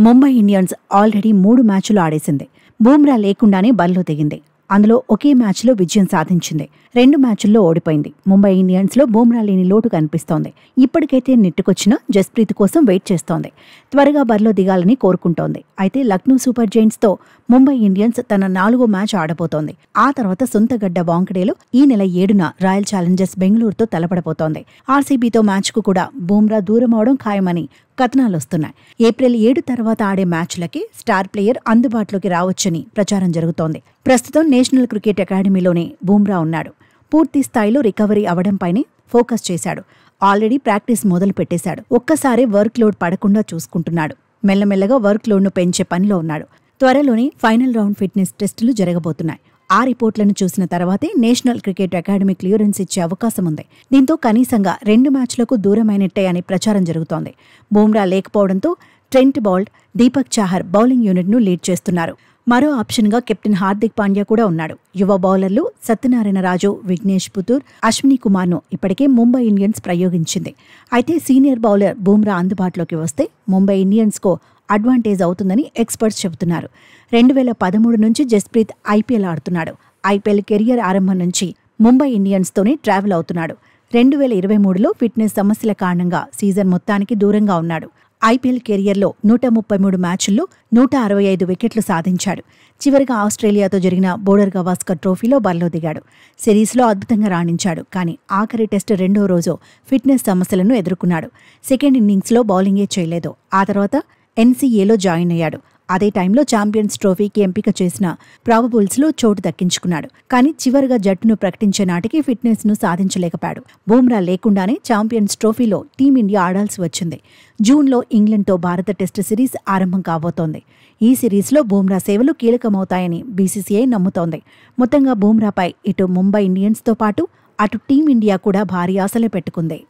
Mumbai Indians already 3 మ్యాచ్లు ఆడేసింది. బూమ్రా లేకుండానే బరిలో దిగింది. అందులో ఒకే మ్యాచ్లో విజయం సాధించింది. 2 మ్యాచ్ల్లో ఓడిపోయింది. ముంబై ఇండియన్స్లో బూమ్రా లేని లోటు కనిపిస్తోంది. ఇప్పటికైతే నెట్టుకొచ్చిన జస్ప్రీత్ కోసం వెయిట్ చేస్తోంది. త్వరగా బరిలో దిగాలని కోరుకుంటోంది. అయితే లక్నో సూపర్ జైంట్స్తో ముంబై ఇండియన్స్ తన 4వ మ్యాచ్ ఆడబోతోంది. ఆ తర్వాత సొంత గడ్డ వాంకడేలో ఈ నెల 7న రాయల్ ఛాలెంజర్స్ బెంగళూరుతో తలపడబోతోంది. ఆర్సీబీతో మ్యాచ్కు కూడా బూమ్రా దూరమవడం ఖాయమని కథనాలొస్తున్నాయి. ఏప్రిల్ 7 తర్వాత ఆడే మ్యాచ్లకి స్టార్ ప్లేయర్ అందుబాటులోకి రావచ్చని ప్రచారం జరుగుతోంది. ప్రస్తుతం నేషనల్ క్రికెట్ అకాడమీలోనే బూమ్రా ఉన్నాడు. పూర్తి స్థాయిలో రికవరీ అవడంపైనే ఫోకస్ చేశాడు. ఆల్రెడీ ప్రాక్టీస్ మొదలు పెట్టేశాడు. ఒక్కసారి వర్క్ లోడ్ పడకుండా చూసుకుంటున్నాడు. మెల్లమెల్లగా వర్క్ లోడ్ను పెంచే పనిలో ఉన్నాడు. త్వరలోనే ఫైనల్ రౌండ్ ఫిట్నెస్ టెస్టులు జరగబోతున్నాయి. ఆ రిపోర్ట్లను చూసిన తర్వాతే నేషనల్ క్రికెట్ అకాడమీ క్లియరెన్స్ ఇచ్చే అవకాశం ఉంది. దీంతో కనీసంగా 2 మ్యాచ్లకు దూరమైనట్టే అని ప్రచారం జరుగుతోంది. బూమ్రా లేకపోవడంతో Trent Boult, Deepak Chahar bowling యూనిట్ను లీడ్ చేస్తున్నారు. మరో ఆప్షన్గా కెప్టెన్ హార్దిక్ పాండ్యా కూడా ఉన్నాడు. యువ బౌలర్లు సత్యనారాయణ రాజు, విఘ్నేష్ పుతూర్, అశ్విని కుమార్ను ఇప్పటికే ముంబై ఇండియన్స్ ప్రయోగించింది. అయితే సీనియర్ బౌలర్ బూమ్రా అందుబాటులోకి వస్తే ముంబై ఇండియన్స్కు అడ్వాంటేజ్ అవుతుందని ఎక్స్పర్ట్స్ చెబుతున్నారు. 2013 నుంచి జస్ప్రీత్ ఐపీఎల్ ఆడుతున్నాడు. ఐపీఎల్ కెరియర్ ఆరంభం నుంచి ముంబై ఇండియన్స్తోనే ట్రావెల్ అవుతున్నాడు. 2023లో ఫిట్నెస్ సమస్యల కారణంగా సీజన్ మొత్తానికి దూరంగా ఉన్నాడు. ఐపీఎల్ కెరియర్లో 133 మ్యాచ్ల్లో 165 వికెట్లు సాధించాడు. చివరిగా ఆస్ట్రేలియాతో జరిగిన బోర్డర్ గవాస్కర్ ట్రోఫీలో బరిలో దిగాడు. సిరీస్లో అద్భుతంగా రాణించాడు. కానీ ఆఖరి టెస్టు 2వ రోజు ఫిట్నెస్ సమస్యలను ఎదుర్కొన్నాడు. సెకండ్ ఇన్నింగ్స్లో బౌలింగే చేయలేదు. ఆ తర్వాత ఎన్సీఏలో జాయిన్ అయ్యాడు. అదే టైంలో ఛాంపియన్స్ ట్రోఫీకి ఎంపిక చేసిన ప్రాబబుల్స్లో చోటు దక్కించుకున్నాడు. కానీ చివరిగా జట్టును ప్రకటించే నాటికి ఫిట్నెస్ను సాధించలేకపోయాడు. బూమ్రా లేకుండానే ఛాంపియన్స్ ట్రోఫీలో టీమిండియా ఆడాల్సి వచ్చింది. జూన్లో ఇంగ్లండ్తో భారత టెస్ట్ సిరీస్ ఆరంభం కాబోతోంది. ఈ సిరీస్లో బూమ్రా సేవలు కీలకమవుతాయని బీసీసీఐ నమ్ముతోంది. మొత్తంగా బూమ్రాపై ఇటు ముంబై ఇండియన్స్తో పాటు అటు టీమిండియా కూడా భారీ ఆశలే పెట్టుకుంది.